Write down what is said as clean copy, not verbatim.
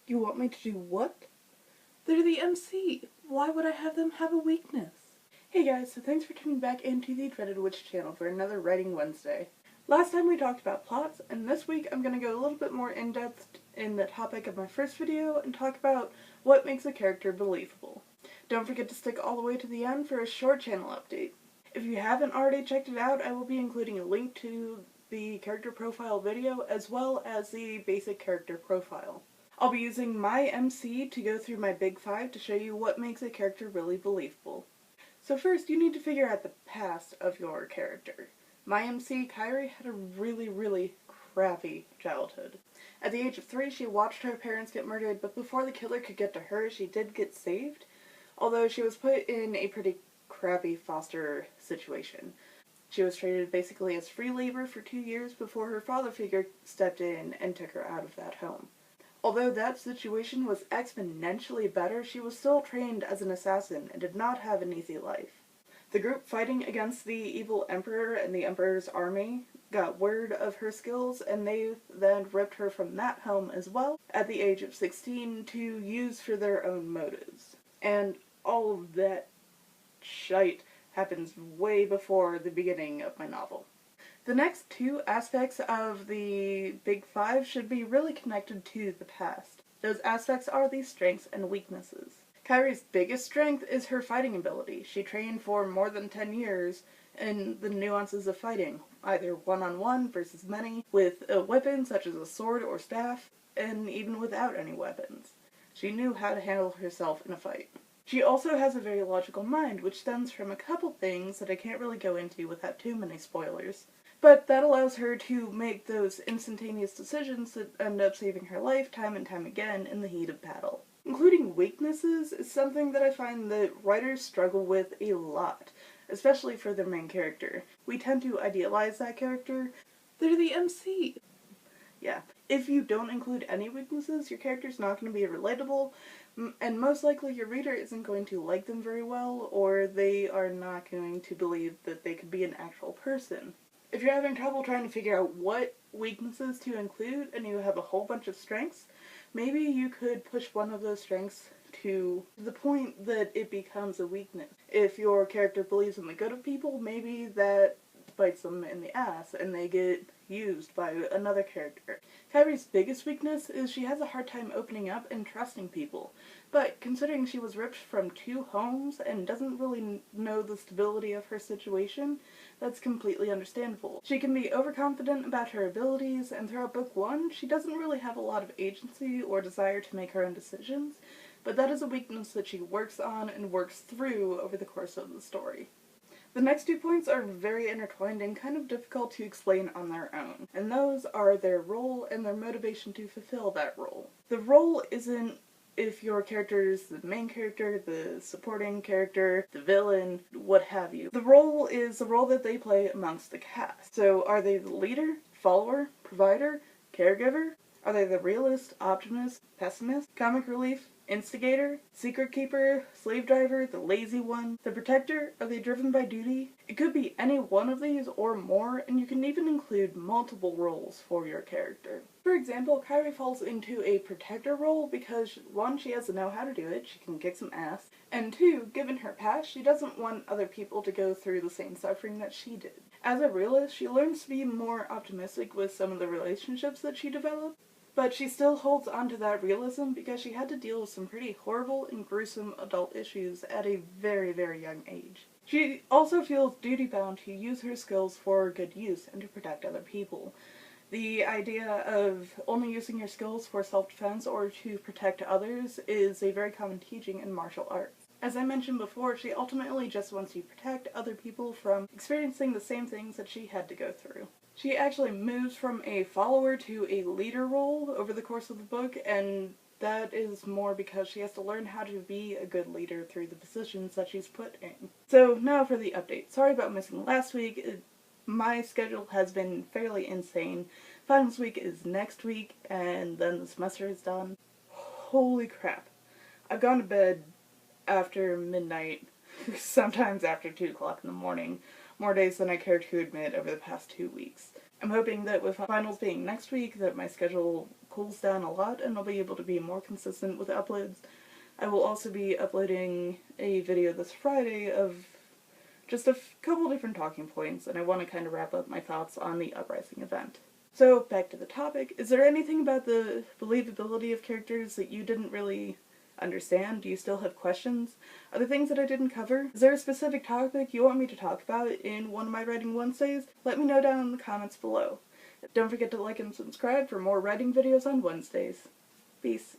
You want me to do what? They're the MC. Why would I have them have a weakness? Hey guys, so thanks for tuning back into the Dreaded Witch channel for another Writing Wednesday. Last time we talked about plots, and this week I'm going to go a little bit more in-depth in the topic of my first video and talk about what makes a character believable. Don't forget to stick all the way to the end for a short channel update. If you haven't already checked it out, I will be including a link to the character profile video as well as the basic character profile. I'll be using my MC to go through my big five to show you what makes a character really believable. So first, you need to figure out the past of your character. My MC, Kyrie, had a really crappy childhood. At the age of 3, she watched her parents get murdered, but before the killer could get to her, she did get saved, although she was put in a pretty crappy foster situation. She was treated basically as free labor for 2 years before her father figure stepped in and took her out of that home. Although that situation was exponentially better, she was still trained as an assassin and did not have an easy life. The group fighting against the evil emperor and the emperor's army got word of her skills, and they then ripped her from that home as well at the age of 16 to use for their own motives. And all of that shite happens way before the beginning of my novel. The next two aspects of the Big Five should be really connected to the past. Those aspects are the strengths and weaknesses. Kyrie's biggest strength is her fighting ability. She trained for more than 10 years in the nuances of fighting, either one-on-one versus many, with a weapon such as a sword or staff, and even without any weapons. She knew how to handle herself in a fight. She also has a very logical mind, which stems from a couple things that I can't really go into without too many spoilers. But that allows her to make those instantaneous decisions that end up saving her life time and time again in the heat of battle. Including weaknesses is something that I find that writers struggle with a lot, especially for their main character. We tend to idealize that character. They're the MC. Yeah. If you don't include any weaknesses, your character's not going to be relatable, and most likely your reader isn't going to like them very well, or they are not going to believe that they could be an actual person. If you're having trouble trying to figure out what weaknesses to include and you have a whole bunch of strengths, maybe you could push one of those strengths to the point that it becomes a weakness. If your character believes in the good of people, maybe that bites them in the ass and they get used by another character. Kyrie's biggest weakness is she has a hard time opening up and trusting people, but considering she was ripped from 2 homes and doesn't really know the stability of her situation, that's completely understandable. She can be overconfident about her abilities, and throughout book 1, she doesn't really have a lot of agency or desire to make her own decisions, but that is a weakness that she works on and works through over the course of the story. The next 2 points are very intertwined and kind of difficult to explain on their own, and those are their role and their motivation to fulfill that role. The role isn't if your character is the main character, the supporting character, the villain, what have you. The role is the role that they play amongst the cast. So are they the leader, follower, provider, caregiver? Are they the realist, optimist, pessimist, comic relief, instigator, secret keeper, slave driver, the lazy one, the protector? Are they driven by duty? It could be any one of these or more, and you can even include multiple roles for your character. For example, Kyrie falls into a protector role because 1, she has to know how to do it, she can kick some ass, and 2, given her past, she doesn't want other people to go through the same suffering that she did. As a realist, she learns to be more optimistic with some of the relationships that she developed, but she still holds on to that realism because she had to deal with some pretty horrible and gruesome adult issues at a very young age. She also feels duty-bound to use her skills for good use and to protect other people. The idea of only using your skills for self-defense or to protect others is a very common teaching in martial arts. As I mentioned before, she ultimately just wants to protect other people from experiencing the same things that she had to go through. She actually moves from a follower to a leader role over the course of the book, and that is more because she has to learn how to be a good leader through the positions that she's put in. So now for the update. Sorry about missing last week. My schedule has been fairly insane. Finals week is next week, and then the semester is done. Holy crap. I've gone to bed after midnight, sometimes after 2 o'clock in the morning, more days than I care to admit over the past 2 weeks. I'm hoping that with finals being next week that my schedule cools down a lot and I'll be able to be more consistent with uploads. I will also be uploading a video this Friday of just a couple different talking points, and I want to kind of wrap up my thoughts on the Uprising event. So, back to the topic. Is there anything about the believability of characters that you didn't really understand? Do you still have questions? Are there things that I didn't cover? Is there a specific topic you want me to talk about in one of my Writing Wednesdays? Let me know down in the comments below. Don't forget to like and subscribe for more writing videos on Wednesdays. Peace.